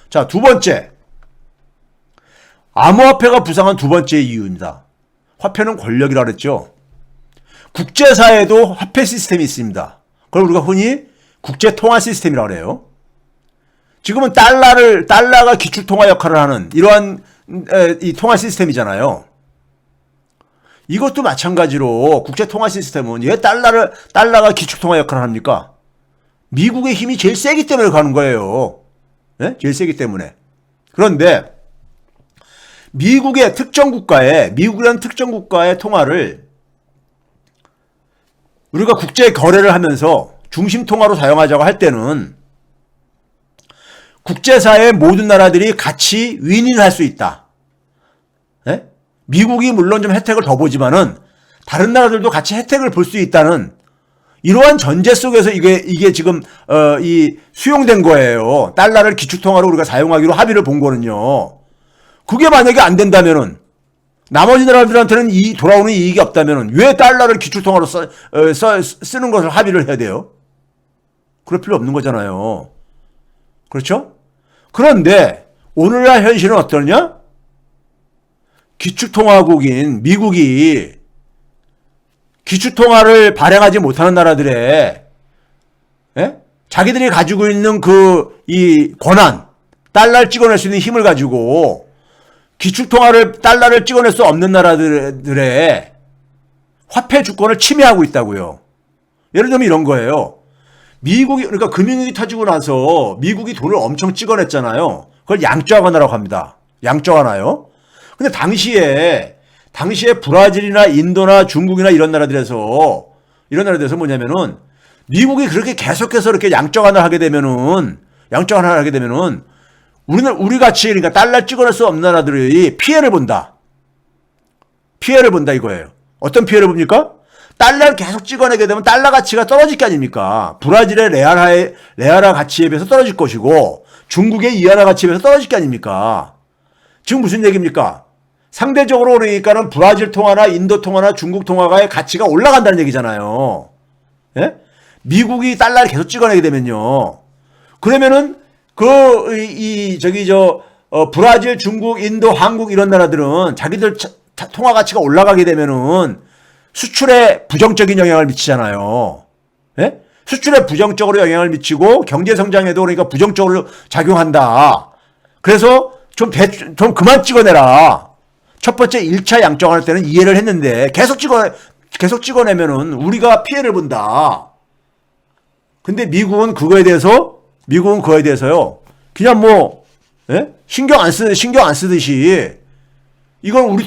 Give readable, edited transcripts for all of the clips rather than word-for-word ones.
자, 두 번째. 암호화폐가 부상한 두 번째 이유입니다. 화폐는 권력이라 그랬죠. 국제사회에도 화폐 시스템이 있습니다. 그걸 우리가 흔히 국제통화 시스템이라고 그래요. 지금은 달러가 기축통화 역할을 하는 이러한 이 통화 시스템이잖아요. 이것도 마찬가지로 국제통화 시스템은 왜 달러가 기축통화 역할을 합니까? 미국의 힘이 제일 세기 때문에 가는 거예요. 네? 제일 세기 때문에. 그런데 미국이라는 특정 국가의 통화를 우리가 국제 거래를 하면서 중심 통화로 사용하자고 할 때는 국제사회의 모든 나라들이 같이 윈윈할 수 있다. 네? 미국이 물론 좀 혜택을 더 보지만은 다른 나라들도 같이 혜택을 볼 수 있다는 이러한 전제 속에서 이게 지금 이 수용된 거예요. 달러를 기축통화로 우리가 사용하기로 합의를 본 거는요. 그게 만약에 안 된다면은 나머지 나라들한테는 돌아오는 이익이 없다면은 왜 달러를 기축통화로 쓰는 것을 합의를 해야 돼요? 그럴 필요 없는 거잖아요. 그렇죠? 그런데 오늘날 현실은 어떠냐? 기축통화국인 미국이 기축통화를 발행하지 못하는 나라들의 자기들이 가지고 있는 이 권한, 달러를 찍어낼 수 있는 힘을 가지고 달러를 찍어낼 수 없는 나라들의 화폐 주권을 침해하고 있다고요. 예를 들면 이런 거예요. 그러니까 금융위기 터지고 나서 미국이 돈을 엄청 찍어냈잖아요. 그걸 양적 완화라고 합니다. 양적 완화요. 근데 당시에 브라질이나 인도나 중국이나 이런 나라들에서 뭐냐면은 미국이 그렇게 계속해서 이렇게 양적 완화를 하게 되면은 우리 같이 그러니까 달러 찍어낼 수 없는 나라들이 피해를 본다 이거예요. 어떤 피해를 봅니까? 달러를 계속 찍어내게 되면 달러 가치가 떨어질 게 아닙니까? 브라질의 레알화 가치에 비해서 떨어질 것이고 중국의 이하라 가치에 비해서 떨어질 게 아닙니까? 지금 무슨 얘기입니까? 상대적으로 그러니까는 브라질 통화나 인도 통화나 중국 통화의 가치가 올라간다는 얘기잖아요. 예? 미국이 달러를 계속 찍어내게 되면요. 그러면은 브라질, 중국, 인도, 한국 이런 나라들은 자기들 통화 가치가 올라가게 되면은 수출에 부정적인 영향을 미치잖아요. 예? 수출에 부정적으로 영향을 미치고 경제 성장에도 그러니까 부정적으로 작용한다. 그래서 좀 그만 찍어내라. 첫 번째 1차 양적할 때는 이해를 했는데 계속 찍어내면은 우리가 피해를 본다. 근데 미국은 그거에 대해서요. 그냥 신경 안 쓰듯이 이건 우리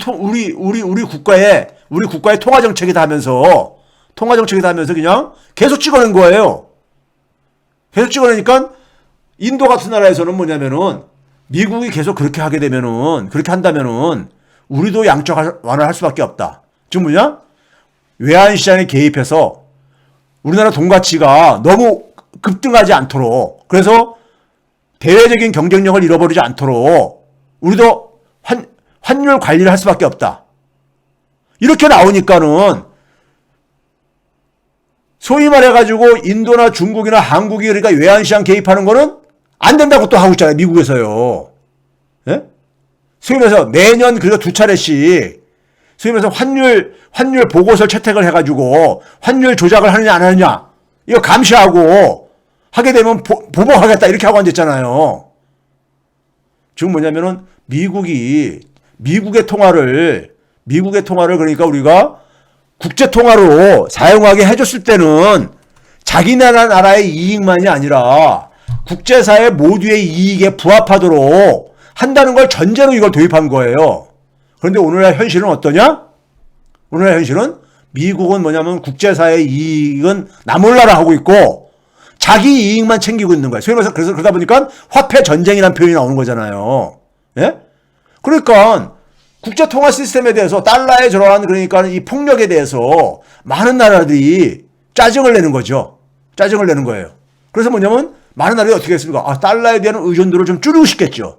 국가의 통화 정책이다 하면서 그냥 계속 찍어낸 거예요. 계속 찍어내니까 인도 같은 나라에서는 뭐냐면은 미국이 계속 그렇게 한다면은 우리도 양적 완화할 수밖에 없다. 지금 뭐냐? 외환시장에 개입해서 우리나라 돈 가치가 너무 급등하지 않도록 그래서 대외적인 경쟁력을 잃어버리지 않도록 우리도 환율 관리를 할 수밖에 없다. 이렇게 나오니까는 소위 말해가지고 인도나 중국이나 한국이 그러니까 외환시장 개입하는 거는 안 된다고 또 하고 있잖아요. 미국에서요. 예? 소위 말해서 매년 그리고 두 차례씩 소위 말해서 환율 보고서를 채택을 해가지고 환율 조작을 하느냐 안 하느냐 이거 감시하고 하게 되면 보복하겠다 이렇게 하고 앉았잖아요. 지금 뭐냐면은 미국의 통화를 그러니까 우리가 국제 통화로 사용하게 해줬을 때는 자기 나라의 이익만이 아니라 국제사회 모두의 이익에 부합하도록 한다는 걸 전제로 이걸 도입한 거예요. 그런데 오늘날 현실은 어떠냐? 오늘날 현실은 미국은 뭐냐면 국제사회의 이익은 나 몰라라 하고 있고 자기 이익만 챙기고 있는 거예요. 소위 말해서 그래서 그러다 보니까 화폐 전쟁이라는 표현이 나오는 거잖아요. 예? 그러니까 국제 통화 시스템에 대해서 달러에 들어간 그러니까 이 폭력에 대해서 많은 나라들이 짜증을 내는 거죠. 짜증을 내는 거예요. 그래서 뭐냐면 많은 나라들이 어떻게 했습니까? 달러에 대한 의존도를 좀 줄이고 싶겠죠.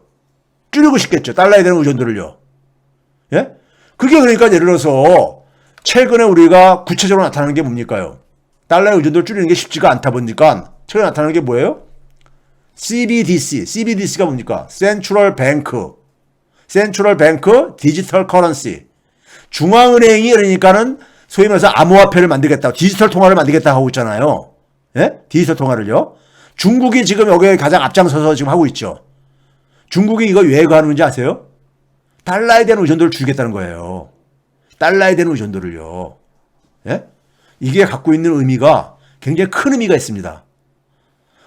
달러에 대한 의존도를요. 예? 그게 그러니까 예를 들어서 최근에 우리가 구체적으로 나타나는 게 뭡니까요? 달러의 의존도를 줄이는 게 쉽지가 않다 보니까 최근에 나타나는 게 뭐예요? CBDC가 뭡니까? Central Bank Digital Currency. 중앙은행이 그러니까는 소위 말해서 암호화폐를 만들겠다, 디지털 통화를 만들겠다 하고 있잖아요. 예? 디지털 통화를요. 중국이 지금 여기에 가장 앞장서서 지금 하고 있죠. 중국이 이거 왜 하는지 아세요? 달러에 대한 의존도를 줄이겠다는 거예요. 달러에 대한 의존도를요. 예? 이게 갖고 있는 의미가 굉장히 큰 의미가 있습니다.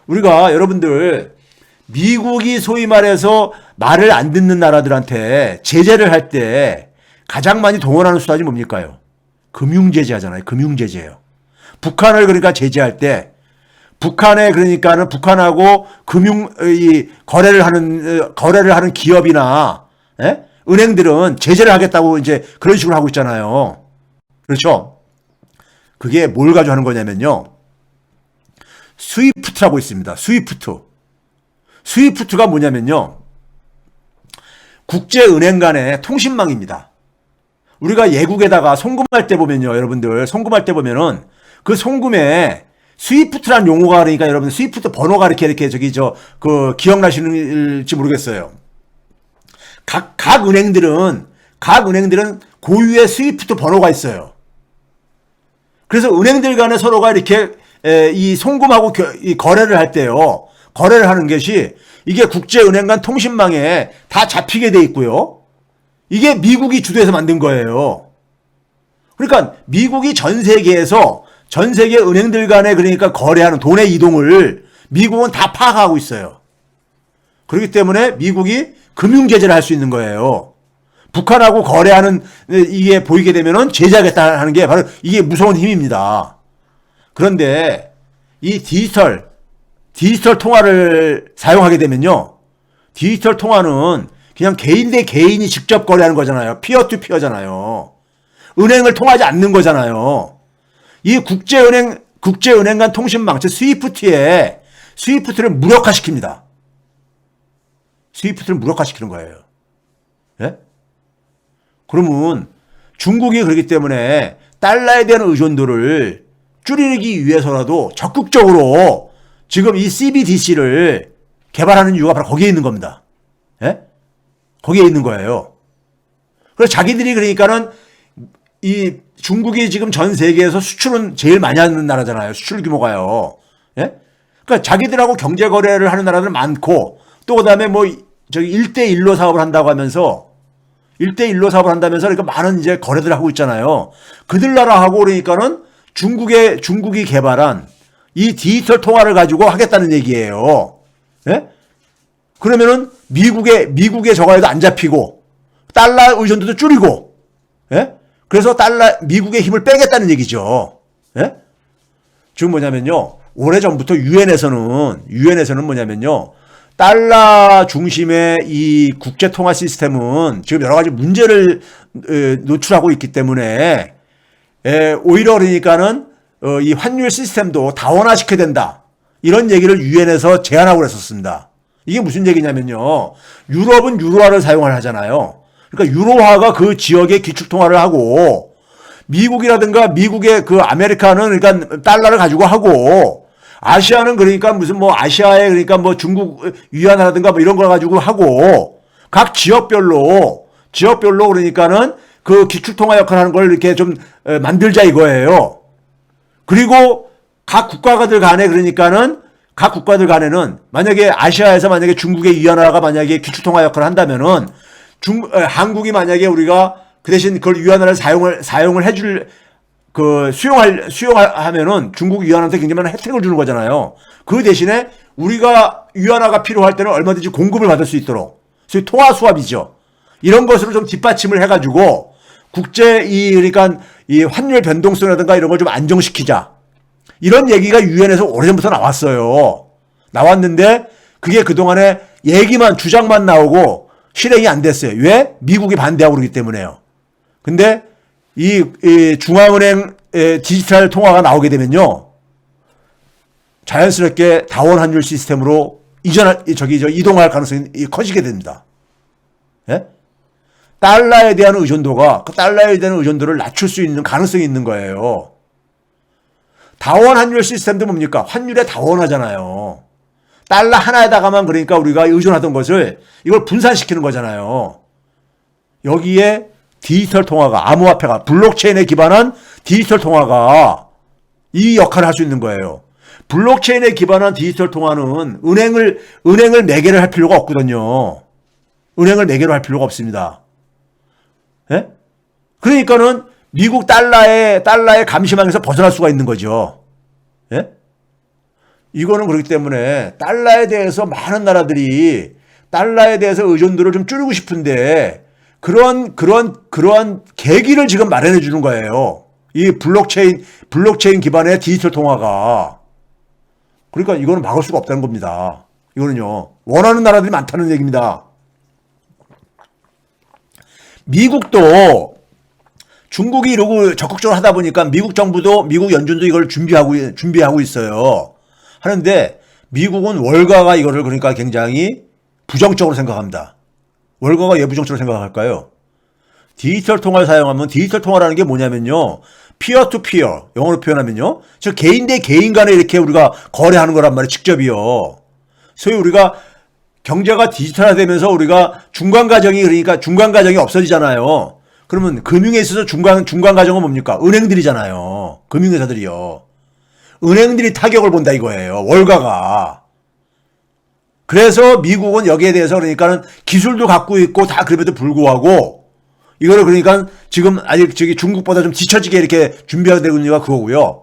우리가 여러분들 미국이 소위 말해서 말을 안 듣는 나라들한테 제재를 할 때 가장 많이 동원하는 수단이 뭡니까요? 금융제재 하잖아요. 금융제재예요. 북한을 그러니까 제재할 때 북한에 그러니까는 북한하고 거래를 하는 기업이나 예? 은행들은 제재를 하겠다고 이제 그런 식으로 하고 있잖아요. 그렇죠? 그게 뭘 가지고 하는 거냐면요. 스위프트라고 있습니다. 스위프트가 뭐냐면요. 국제은행 간의 통신망입니다. 우리가 예국에다가 송금할 때 보면요. 여러분들 송금할 때 보면은 그 송금에 스위프트라는 용어가 그러니까 여러분 스위프트 번호가 이렇게 기억나시는지 모르겠어요. 각 은행들은 고유의 스위프트 번호가 있어요. 그래서 은행들 간에 서로가 이렇게 이 송금하고 이 거래를 할 때요. 거래를 하는 것이 이게 국제은행 간 통신망에 다 잡히게 돼 있고요. 이게 미국이 주도해서 만든 거예요. 그러니까 미국이 전 세계 은행들 간에 그러니까 거래하는 돈의 이동을 미국은 다 파악하고 있어요. 그렇기 때문에 미국이 금융제재를 할 수 있는 거예요. 북한하고 거래하는 이게 보이게 되면은 제재하겠다 하는 게 바로 이게 무서운 힘입니다. 그런데 이 디지털 통화를 사용하게 되면요. 디지털 통화는 그냥 개인 대 개인이 직접 거래하는 거잖아요. 피어 투 피어잖아요. 은행을 통하지 않는 거잖아요. 이 국제은행 간 통신망, 즉 스위프트를 무력화시킵니다. 스위프트를 무력화시키는 거예요. 예? 그러면 중국이 그렇기 때문에 달러에 대한 의존도를 줄이기 위해서라도 적극적으로 지금 이 CBDC를 개발하는 이유가 바로 거기에 있는 겁니다. 예? 거기에 있는 거예요. 그래서 자기들이 그러니까는 이 중국이 지금 전 세계에서 수출은 제일 많이 하는 나라잖아요. 수출 규모가요. 예? 그러니까 자기들하고 경제 거래를 하는 나라들 많고 또 그다음에 뭐 저기 1대1로 사업을 한다고 하면서 그러니까 많은 이제 거래들을 하고 있잖아요. 그들 나라하고 그러니까는 중국이 개발한 이 디지털 통화를 가지고 하겠다는 얘기예요. 예? 그러면은 미국의 저거에도 안 잡히고 달러 의존도도 줄이고, 예? 그래서 미국의 힘을 빼겠다는 얘기죠. 예? 지금 뭐냐면요. 오래전부터 유엔에서는 뭐냐면요. 달러 중심의 이 국제 통화 시스템은 지금 여러 가지 문제를 노출하고 있기 때문에 오히려 그러니까는 이 환율 시스템도 다원화시켜야 된다. 이런 얘기를 유엔에서 제안하고 그랬었습니다. 이게 무슨 얘기냐면요. 유럽은 유로화를 사용을 하잖아요. 그러니까 유로화가 그 지역의 기축 통화를 하고 미국이라든가 미국의 그 아메리카는 그러니까 달러를 가지고 하고 아시아는 그러니까 무슨 뭐 아시아에 그러니까 뭐 중국 위안화라든가 뭐 이런 걸 가지고 하고 각 지역별로 그러니까는 그 기축 통화 역할을 하는 걸 이렇게 좀 만들자 이거예요. 그리고 각 국가들 간에는 만약에 아시아에서 만약에 중국의 위안화가 만약에 기축통화 역할을 한다면은 한국이 만약에 우리가 그 대신 그걸 위안화를 사용을 해줄 수용하면은 중국 위안화한테 굉장히 많은 혜택을 주는 거잖아요. 그 대신에 우리가 위안화가 필요할 때는 얼마든지 공급을 받을 수 있도록 소위 통화 수합이죠. 이런 것으로 좀 뒷받침을 해가지고 그러니까 이 환율 변동성이라든가 이런 걸 좀 안정시키자. 이런 얘기가 유엔에서 오래전부터 나왔는데 그게 그동안에 주장만 나오고 실행이 안 됐어요. 왜? 미국이 반대하고 그러기 때문에요. 근데 이 중앙은행 디지털 통화가 나오게 되면요. 자연스럽게 다원 환율 시스템으로 이동할 가능성이 커지게 됩니다. 예? 달러에 대한 의존도를 낮출 수 있는 가능성이 있는 거예요. 다원 환율 시스템도 뭡니까? 환율의 다원화잖아요. 달러 하나에다가만 그러니까 우리가 의존하던 것을 이걸 분산시키는 거잖아요. 여기에 디지털 통화가, 암호화폐가, 블록체인에 기반한 디지털 통화가 이 역할을 할 수 있는 거예요. 블록체인에 기반한 디지털 통화는 은행을 매개를 할 필요가 없거든요. 은행을 매개로 할 필요가 없습니다. 예? 그러니까는 미국 달러의 감시망에서 벗어날 수가 있는 거죠. 예? 이거는 그렇기 때문에 달러에 대해서 많은 나라들이 달러에 대해서 의존도를 좀 줄이고 싶은데 그런 계기를 지금 마련해 주는 거예요. 이 블록체인 기반의 디지털 통화가. 그러니까 이거는 막을 수가 없다는 겁니다. 이거는요. 원하는 나라들이 많다는 얘기입니다. 미국도 중국이 이러고 적극적으로 하다 보니까 미국 정부도 미국 연준도 이걸 준비하고 있어요. 하는데 미국은 월가가 이거를 그러니까 굉장히 부정적으로 생각합니다. 월가가 왜 부정적으로 생각할까요? 디지털 통화를 사용하면 디지털 통화라는 게 뭐냐면요. 피어 투 피어 영어로 표현하면요. 저 개인 대 개인 간에 이렇게 우리가 거래하는 거란 말이에요. 직접이요. 소위 우리가 경제가 디지털화되면서 우리가 중간 과정이 없어지잖아요. 그러면 금융에 있어서 중간 과정은 뭡니까? 은행들이잖아요. 금융회사들이요. 은행들이 타격을 본다 이거예요. 월가가. 그래서 미국은 여기에 대해서 그러니까는 기술도 갖고 있고 다 그럼에도 불구하고 이거를 그러니까 지금 아직 중국보다 좀 뒤처지게 이렇게 준비하게 되고 있는 이유가 그거고요.